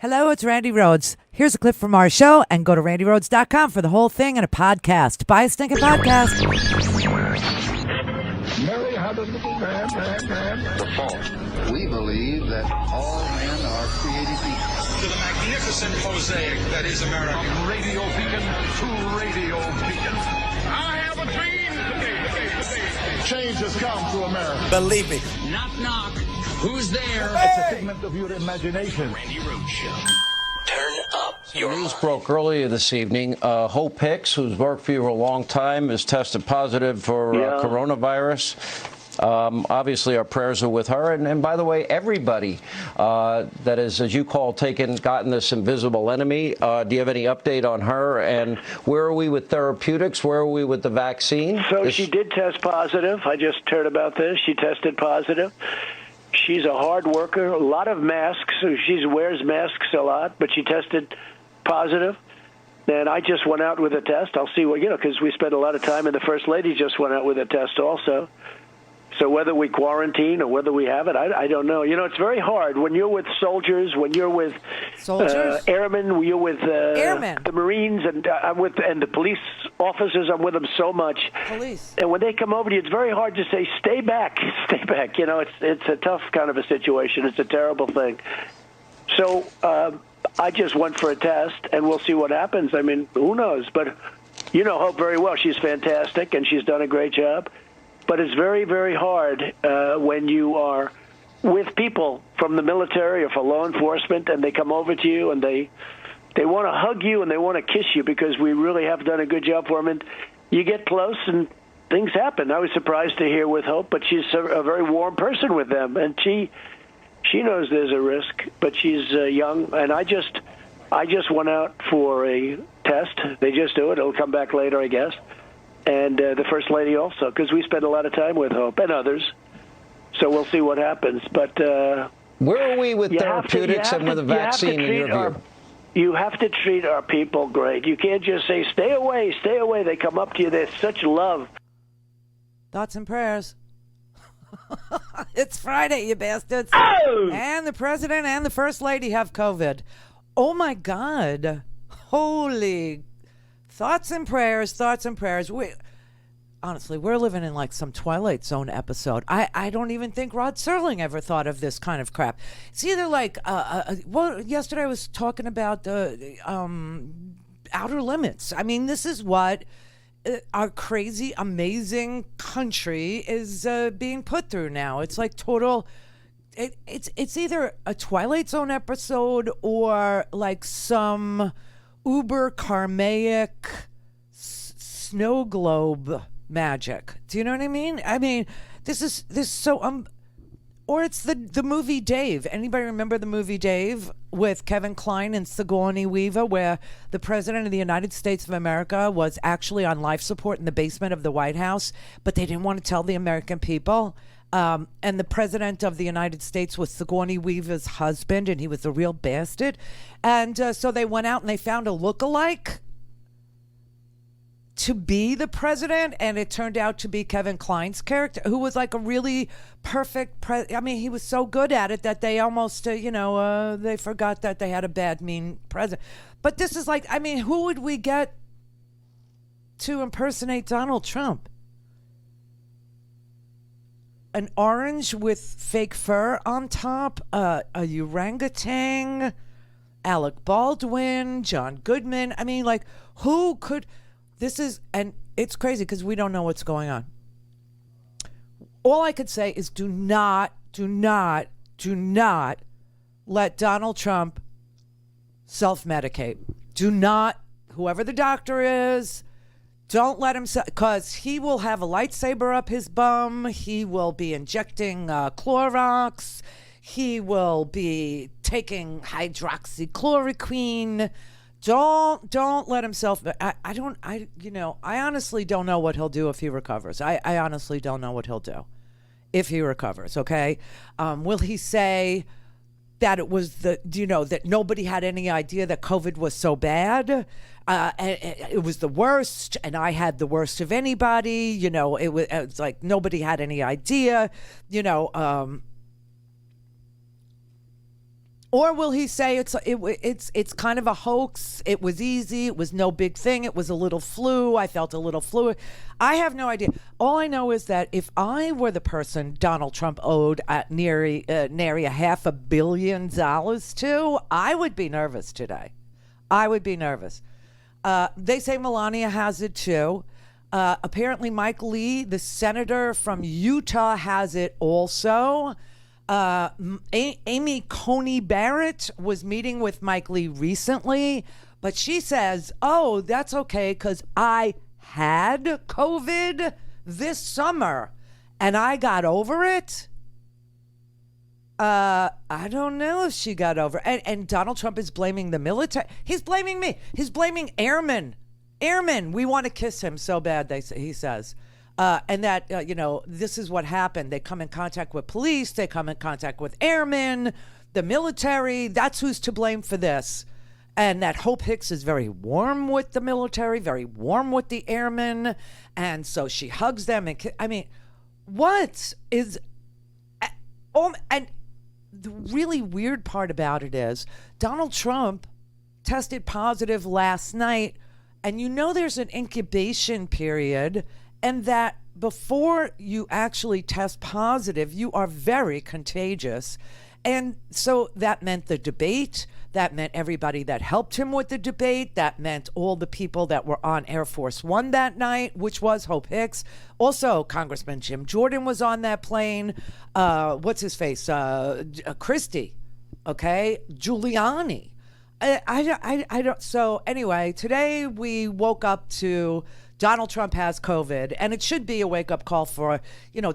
Hello, it's Randi Rhodes. Here's a clip from our show, and go to randyrhodes.com for the whole thing and a podcast. Buy a stinking podcast. Mary had a little man. The fall. We believe that all men are created equal. To the magnificent mosaic that is America. From radio beacon to radio beacon. I have a dream today. Change has come to America. Believe me. Knock, knock. Who's there? It's a figment of your imagination. Randi Rhodes Show. Turn up your News broke earlier this evening. Hope Hicks, who's worked for you a long time, is tested positive for coronavirus. Obviously, our prayers are with her. And by the way, everybody that is, as you call, gotten this invisible enemy. Do you have any update on her? And where are we with therapeutics? Where are we with the vaccine? So she did test positive. I just heard about this. She tested positive. She's a hard worker, a lot of masks. She wears masks a lot, but she tested positive. And I just went out with a test. I'll see what, because we spent a lot of time, and the First Lady just went out with a test also. So whether we quarantine or whether we have it, I don't know. It's very hard when you're with soldiers, when you're with airmen, when you're with the Marines, and I'm with and the police officers. I'm with them so much. Police. And when they come over to you, it's very hard to say, "Stay back, stay back." It's a tough kind of a situation. It's a terrible thing. So I just went for a test, and we'll see what happens. I mean, who knows? But Hope very well. She's fantastic, and she's done a great job. But it's very, very hard when you are with people from the military or for law enforcement, and they come over to you and they want to hug you and they want to kiss you because we really have done a good job for them. And you get close and things happen. I was surprised to hear with Hope, but she's a very warm person with them, and she knows there's a risk, but she's young. And I just went out for a test. They just do it. It'll come back later, I guess. And the First Lady also, because we spend a lot of time with Hope and others. So we'll see what happens. But where are we with therapeutics and with the vaccine in your view? You have to treat our people great. You can't just say, stay away, stay away. They come up to you. There's such love. Thoughts and prayers. It's Friday, you bastards. Oh! And the president and the First Lady have COVID. Oh, my God. Holy thoughts and prayers, thoughts and prayers. Honestly, we're living in like some Twilight Zone episode. I don't even think Rod Serling ever thought of this kind of crap. It's either like, yesterday I was talking about the Outer Limits. I mean, this is what our crazy, amazing country is being put through now. It's like total... It's either a Twilight Zone episode or like some uber karmaic snow globe magic. Do you know what I mean? I mean, this so or it's the movie Dave. Anybody remember the movie Dave with Kevin Kline and Sigourney Weaver, where the president of the United States of America was actually on life support in the basement of the White House, but they didn't want to tell the American people. And the president of the United States was Sigourney Weaver's husband, and he was a real bastard. And so they went out and they found a lookalike to be the president, and it turned out to be Kevin Kline's character, who was like a really perfect I mean, he was so good at it that they almost, they forgot that they had a bad, mean president. But this is like, I mean, who would we get to impersonate Donald Trump? An orange with fake fur on top, a orangutan, Alec Baldwin, John Goodman. I mean, like, who could... This is... And it's crazy because we don't know what's going on. All I could say is do not let Donald Trump self-medicate. Do not, whoever the doctor is... Don't let him, because he will have a lightsaber up his bum. He will be injecting Clorox. He will be taking hydroxychloroquine. Don't let himself. I honestly don't know what he'll do if he recovers. I honestly don't know what he'll do if he recovers. Okay, will he say that it was that nobody had any idea that COVID was so bad? It was the worst, and I had the worst of anybody. It's like nobody had any idea. Or will he say it's kind of a hoax? It was easy. It was no big thing. It was a little flu. I felt a little flu. I have no idea. All I know is that if I were the person Donald Trump owed at nary $500 million to, I would be nervous today. I would be nervous. They say Melania has it too. Apparently, Mike Lee, the senator from Utah, has it also. Amy Coney Barrett was meeting with Mike Lee recently, but she says, oh, that's okay because I had COVID this summer and I got over it. I don't know if she got over it. And Donald Trump is blaming the military. He's blaming me. He's blaming airmen. Airmen, we want to kiss him so bad, he says. And that, this is what happened. They come in contact with police. They come in contact with airmen, the military. That's who's to blame for this. And that Hope Hicks is very warm with the military, very warm with the airmen. And so she hugs them. And what is... and the really weird part about it is Donald Trump tested positive last night. And there's an incubation period, and that before you actually test positive, you are very contagious. And so that meant the debate. That meant everybody that helped him with the debate. That meant all the people that were on Air Force One that night, which was Hope Hicks. Also, Congressman Jim Jordan was on that plane. What's his face? Christie. Okay? Giuliani. I don't. So anyway, today we woke up to Donald Trump has COVID, and it should be a wake up call for,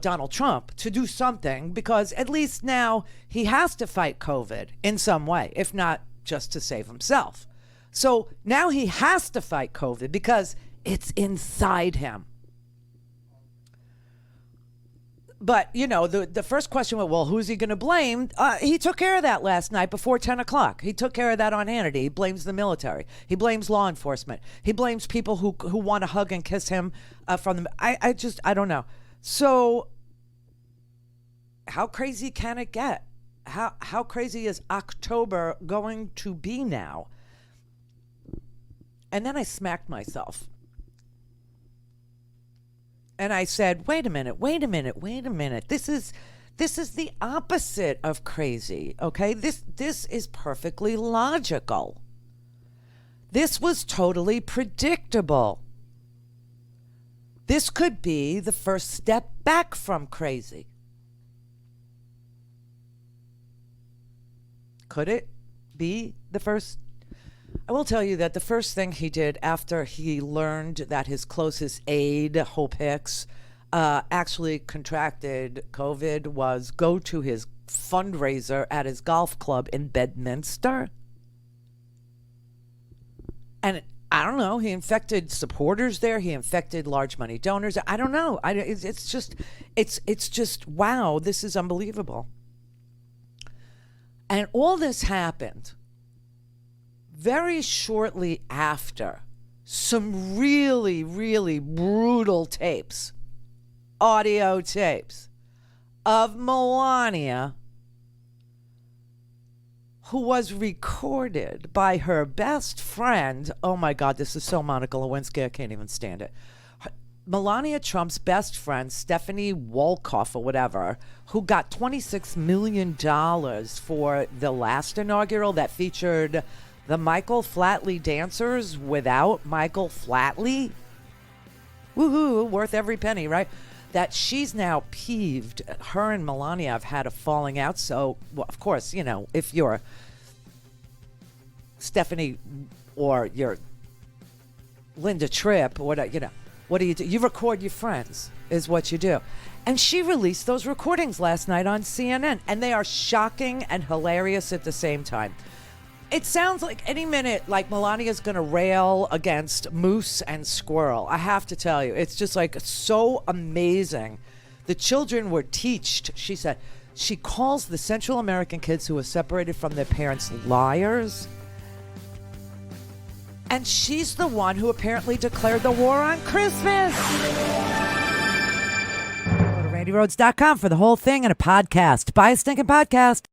Donald Trump to do something, because at least now he has to fight COVID in some way, if not just to save himself. So now he has to fight COVID because it's inside him. But, the first question was, well, who's he going to blame? He took care of that last night before 10 o'clock. He took care of that on Hannity. He blames the military. He blames law enforcement. He blames people who want to hug and kiss him from the... I don't know. So how crazy can it get? How crazy is October going to be now? And then I smacked myself. And I said, wait a minute. This is the opposite of crazy, okay? This is perfectly logical. This was totally predictable. This could be the first step back from crazy. Could it be the first? I will tell you that the first thing he did after he learned that his closest aide, Hope Hicks, actually contracted COVID was go to his fundraiser at his golf club in Bedminster. And I don't know, he infected supporters there. He infected large money donors. I don't know. It's just, wow, this is unbelievable. And all this happened very shortly after some really, really brutal tapes, audio tapes of Melania, who was recorded by her best friend. Oh my God, this is so Monica Lewinsky, I can't even stand it. Melania Trump's best friend, Stephanie Wolkoff or whatever, who got $26 million for the last inaugural that featured the Michael Flatley dancers without Michael Flatley. Woohoo, worth every penny, right? That she's now peeved. Her and Melania have had a falling out. So, well, of course, if you're Stephanie or you're Linda Tripp or whatever, what do? You record your friends, is what you do. And she released those recordings last night on CNN, and they are shocking and hilarious at the same time. It sounds like any minute, like Melania's going to rail against moose and squirrel. I have to tell you, it's just like so amazing. The children were teached. She said she calls the Central American kids who were separated from their parents liars. And she's the one who apparently declared the war on Christmas. Go to RandiRhodes.com for the whole thing and a podcast. Buy a stinking podcast.